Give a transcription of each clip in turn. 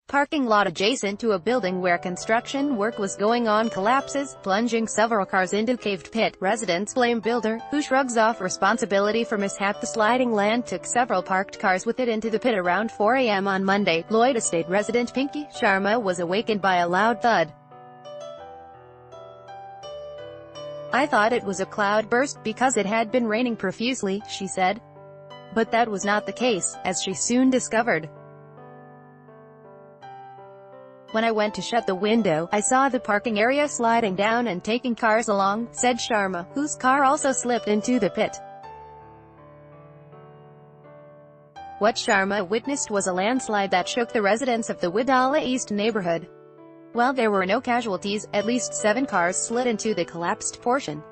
parking lot adjacent to a building where construction work was going on collapses, plunging several cars into caved pit. Residents blame builder, who shrugs off responsibility for mishap. The sliding land took several parked cars with it into the pit around 4 a.m. on Monday. Lloyd Estate resident Pinky Sharma was awakened by a loud thud. "I thought it was a cloud burst because it had been raining profusely," she said. But that was not the case, as she soon discovered. "When I went to shut the window, I saw the parking area sliding down and taking cars along," said Sharma, whose car also slipped into the pit. What Sharma witnessed was a landslide that shook the residents of the Wadala East neighborhood. While there were no casualties, at least 7 cars slid into the collapsed portion.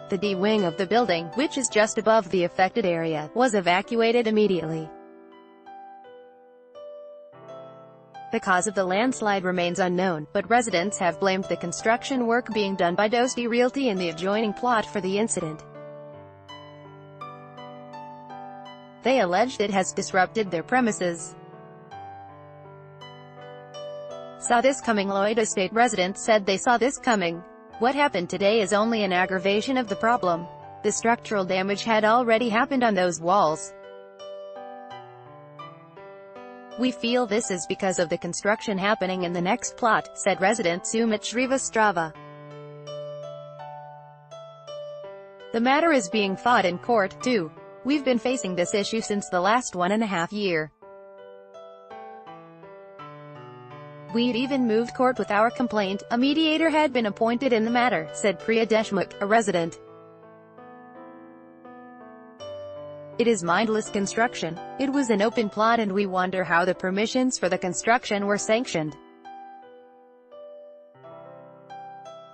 The D wing of the building, which is just above the affected area, was evacuated immediately. The cause of the landslide remains unknown, but residents have blamed the construction work being done by Dosti Realty in the adjoining plot for the incident. They alleged it has disrupted their premises. "Saw this coming," Lloyd Estate residents said they saw this coming. "What happened today is only an aggravation of the problem. The structural damage had already happened on those walls. We feel this is because of the construction happening in the next plot," said resident Sumit Srivastrava. "The matter is being fought in court, too. We've been facing this issue since the last 1.5 years. We'd even moved court with our complaint. A mediator had been appointed in the matter," said Priya Deshmukh, a resident. "It is mindless construction. It was an open plot and we wonder how the permissions for the construction were sanctioned.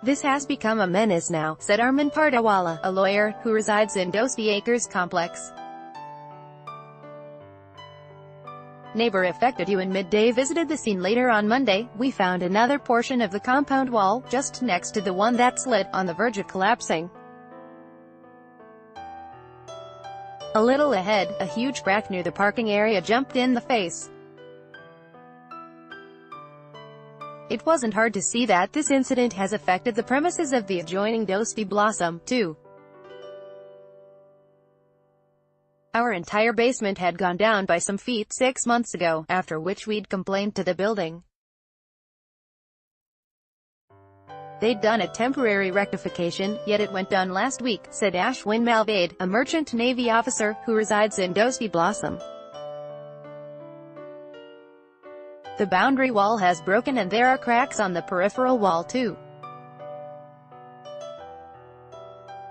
This has become a menace now," said Arman Pardawala, a lawyer, who resides in Dosti Acres complex. "Neighbor affected you in midday visited the scene later on Monday. We found another portion of the compound wall, just next to the one that slid, on the verge of collapsing. A little ahead, a huge crack near the parking area jumped in the face. It wasn't hard to see that this incident has affected the premises of the adjoining Dosti Blossom, too. Our entire basement had gone down by some feet 6 months ago, after which we'd complained to the building. They'd done a temporary rectification, yet it went done last week," said Ashwin Malvade, a merchant Navy officer, who resides in Dosti Blossom. "The boundary wall has broken and there are cracks on the peripheral wall too.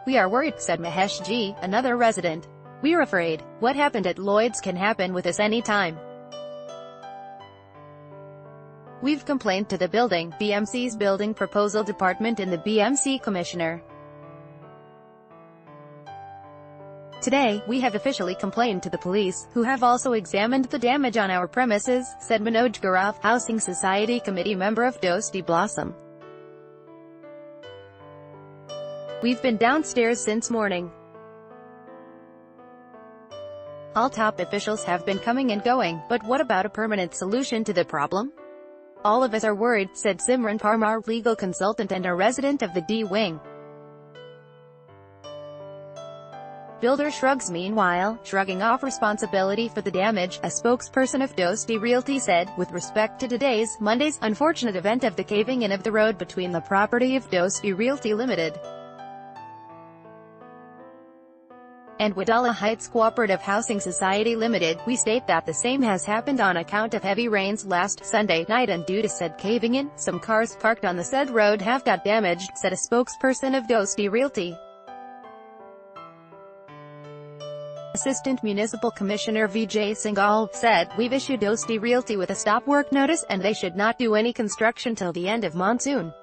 We are worried," said Mahesh G., another resident. "We're afraid. What happened at Lloyd's can happen with us any time. We've complained to the building, BMC's Building Proposal Department and the BMC Commissioner. Today, we have officially complained to the police, who have also examined the damage on our premises," said Manoj Gaurav, Housing Society Committee member of Dosti Blossom. "We've been downstairs since morning. All top officials have been coming and going, but what about a permanent solution to the problem? All of us are worried," said Simran Parmar, legal consultant and a resident of the D wing. Builder shrugs. Meanwhile, shrugging off responsibility for the damage, a spokesperson of Dosti Realty said, with respect to Monday's unfortunate event of the caving in of the road between the property of Dosti Realty Limited and Wadala Heights Cooperative Housing Society Limited, we state that the same has happened on account of heavy rains last Sunday night and due to said caving in, some cars parked on the said road have got damaged, said a spokesperson of Dosti Realty. Assistant Municipal Commissioner Vijay Singhal said, "We've issued Dosti Realty with a stop work notice, and they should not do any construction till the end of monsoon."